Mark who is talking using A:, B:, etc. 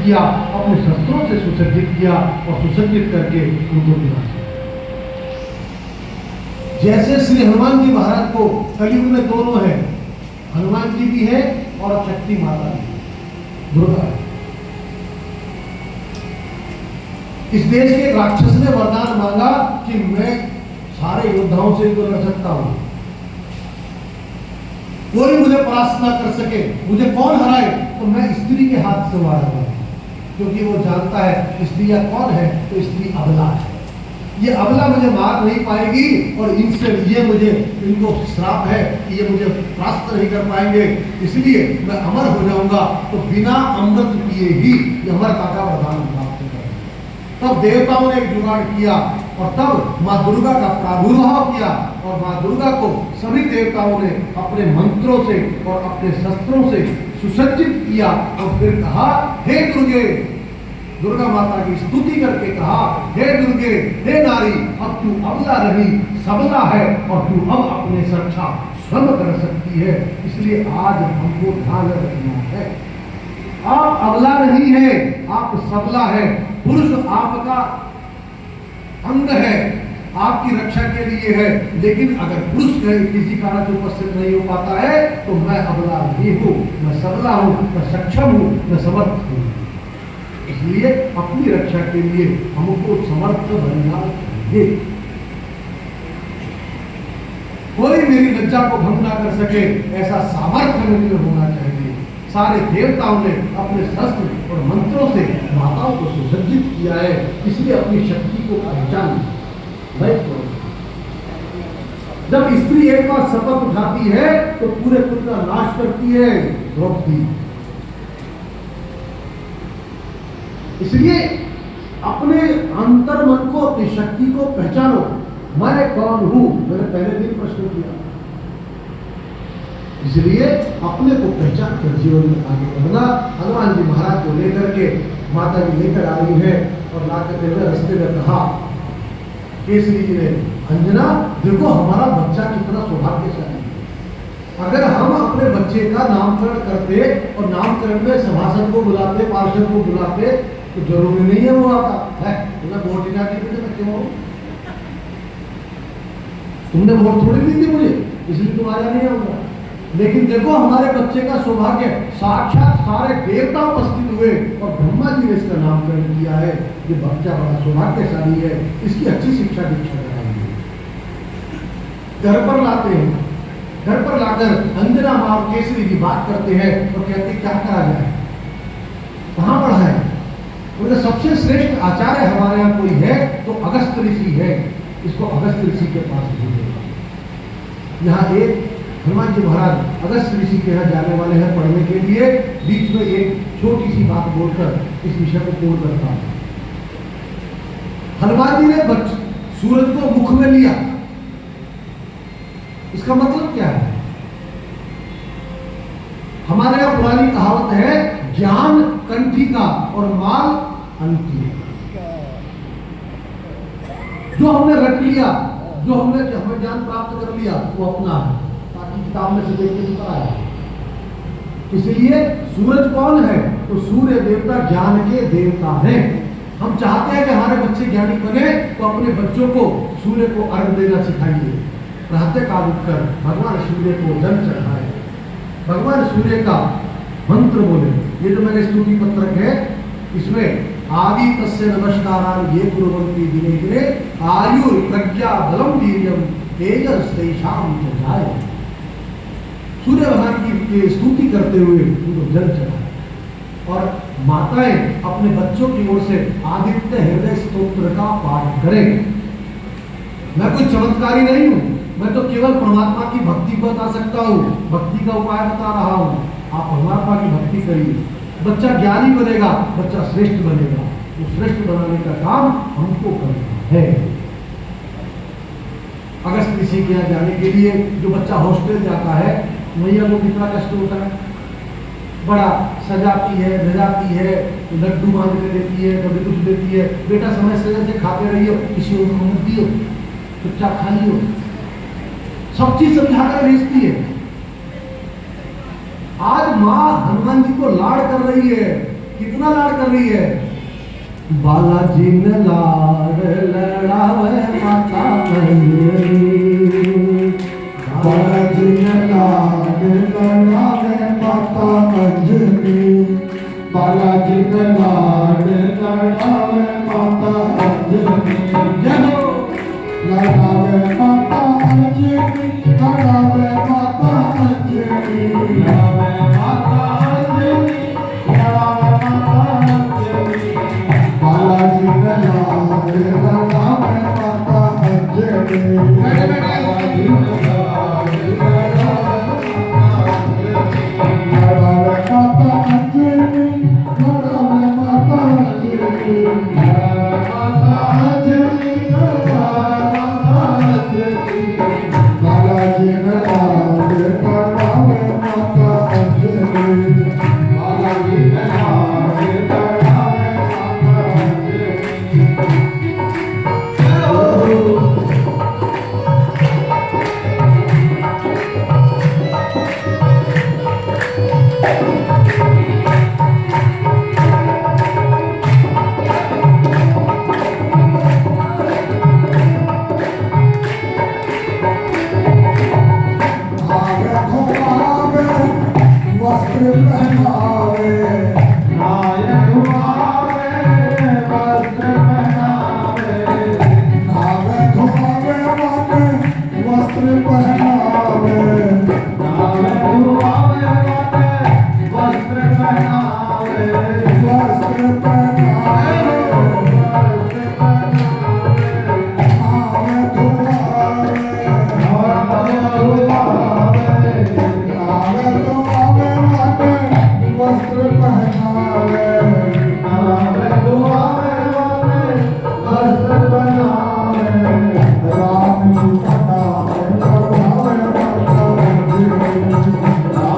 A: किया, अपने शस्त्रों से सुसज्जित किया और सुसज्जित करके उनको विनाश किया। जैसे श्री हनुमान जी महाराज को कलयुग में दोनों है, हनुमान जी भी है और शक्ति माता भी है, दुर्गा है। इस देश के राक्षस ने वरदान मांगा कि मैं सारे योद्धाओं से तो लड़ सकता हूं, कोई मुझे परास्त ना कर सके, मुझे कौन हराए, तो मैं स्त्री के हाथ से मारूंगा, क्योंकि वो जानता है स्त्रियां कौन है, तो स्त्री अबला है, ये अबला मुझे मार नहीं पाएगी और इनसे ये मुझे, इनको श्राप है कि ये मुझे परास्त नहीं कर पाएंगे, इसलिए मैं अमर हो जाऊंगा। तो बिना अमृत पिए ही अमरता का वरदान प्राप्त करेंगे। तब देवताओं ने एक जुगाड़ किया और तब माँ दुर्गा का प्रादुर्भाव किया और माँ दुर्गा को सभी देवताओं ने अपने मंत्रों से और अपने शस्त्रों से सुसज्जित किया और फिर कहा, हे दुर्गे, दुर्गा माता की स्तुति करके कहा, हे दुर्गे, हे नारी, अब तू अबला रही, सबला है और तू अब अपने रक्षा स्वयं कर सकती है। इसलिए आज हमको ध्यान रखना है, आप अबला नहीं है, आप सबला है। पुरुष आपका अंग है, आपकी रक्षा के लिए है, लेकिन अगर पुरुष किसी कारण से उपस्थित नहीं हो पाता है तो मैं अबला नहीं हूं, मैं सबला हूं, मैं सक्षम हूं, मैं समर्थ हूं। इसलिए अपनी रक्षा के लिए हमको समर्थ बनना चाहिए। कोई मेरी लज्जा को भंग ना कर सके, ऐसा सामर्थ्य मुझे होना चाहिए। सारे देवताओं ने अपने शस्त्र और मंत्रों से माताओं को सुसज्जित किया है, इसलिए अपनी शक्ति को पहचान। जब स्त्री एक बार शपथ उठाती है तो पूरे कुल का नाश करती है द्रौपदी। इसलिए अपने अंतर मन को, अपनी शक्ति को पहचानो। मैं कौन हूं, मैंने पहले दिन प्रश्न किया। इसलिए अपने को पहचान कर जीवन में आगे बढ़ना। हनुमान जी महाराज को लेकर के माता जी लेकर आ रही है और ला करके रास्ते में कहा, केसरी जी ने, अंजना देखो हमारा बच्चा कितना सौभाग्यशाली है। अगर हम अपने बच्चे का नामकरण करते और नामकरण में सभासद को बुलाते, पार्षद को बुलाते, तो जरूरी नहीं है वो आता है। वोट ही ना क्यों, तुमने वोट थोड़ी दी थी मुझे, इसलिए तुम आया नहीं आऊंगा। लेकिन देखो हमारे बच्चे का सौभाग्य, साक्षात सारे देवता उपस्थित हुए और ब्रह्मा जी ने इसका नामकरण किया है। ये बच्चा बड़ा सौभाग्यशाली है, इसकी अच्छी शिक्षा दीक्षा कराएंगे। घर पर लाते हैं, घर पर लाकर अंजना माँ केसरी की बात करते हैं और कहते क्या करा जाए, कहाँ पढ़ाए। उनका सबसे श्रेष्ठ आचार्य हमारे यहाँ कोई है तो अगस्त ऋषि है, इसको अगस्त ऋषि के पास भेजेगा। यहाँ एक हनुमान जी महाराज अगस्त ऋषि के यहाँ जाने वाले हैं पढ़ने के लिए। बीच में एक छोटी सी बात बोलकर इस विषय को पूर्ण करता हूं। हनुमान जी ने सूरज को मुख में लिया, इसका मतलब क्या है? हमारे यहाँ पुरानी कहावत है, ज्ञान कंठी का और माल अंठी। जो हमने रट लिया, जो हमें ज्ञान प्राप्त कर लिया वो अपना है, ताकि किताब में से देख के बताया। इसलिए सूरज कौन है? तो सूर्य देवता ज्ञान के देवता हैं। हम चाहते हैं कि हमारे बच्चे ज्ञानी बने, तो अपने बच्चों को सूर्य को अर्घ देना सिखाइए। प्रातः काल उठकर भगवान सूर्य को जल चढ़ाए, भगवान सूर्य का मंत्र बोले। ये जो मैंने स्तुति पत्रक है, इसमें आदि तस्य नमस्कारान ये कुर्वन्ति दिने दिने आयु प्रज्ञा बलम वीर्यम तेजस्तेषां च जाय। सूर्य भगवान की स्तुति करते हुए उनको जल चढ़ाए और माताएं अपने बच्चों की ओर से आदित्य हृदय स्तोत्र का पाठ करें। मैं कोई चमत्कारी नहीं हूं, मैं तो केवल परमात्मा की भक्ति को बता सकता हूं, भक्ति का उपाय बता रहा हूं। आप परमात्मा की भक्ति करिए, बच्चा ज्ञानी बनेगा, बच्चा श्रेष्ठ बनेगा। वो श्रेष्ठ बनाने का काम हमको करना है। अगस्त ऋषि के यहाँ जाने के लिए जो बच्चा हॉस्टल जाता है, मैया को कितना कष्ट होता है। बड़ा सजाती है, भेजाती है, लड्डू बांध के देती है, कभी कुछ देती है। बेटा समय से खाते रहिए, किसी को मत दियो, चुपचाप खा लियो, सब चीज समझाकर भेजती है। आज माँ हनुमान जी को लाड़ कर रही है कितना लाड कर रही है। बालाजी ने लाड लड़ावे माता अंजनी,
B: बालाजी ने लाड लड़ावे माता अंजनी, बालाजी ने लाड लड़ावे माता अंजनी, लड़ावे माता अंजनी, लड़ावे माता अंजनी, लड़ावे माता अंजनी, लड़ावे माता अंजनी, बालाजी ने लाड लड़ावे माता अंजनी,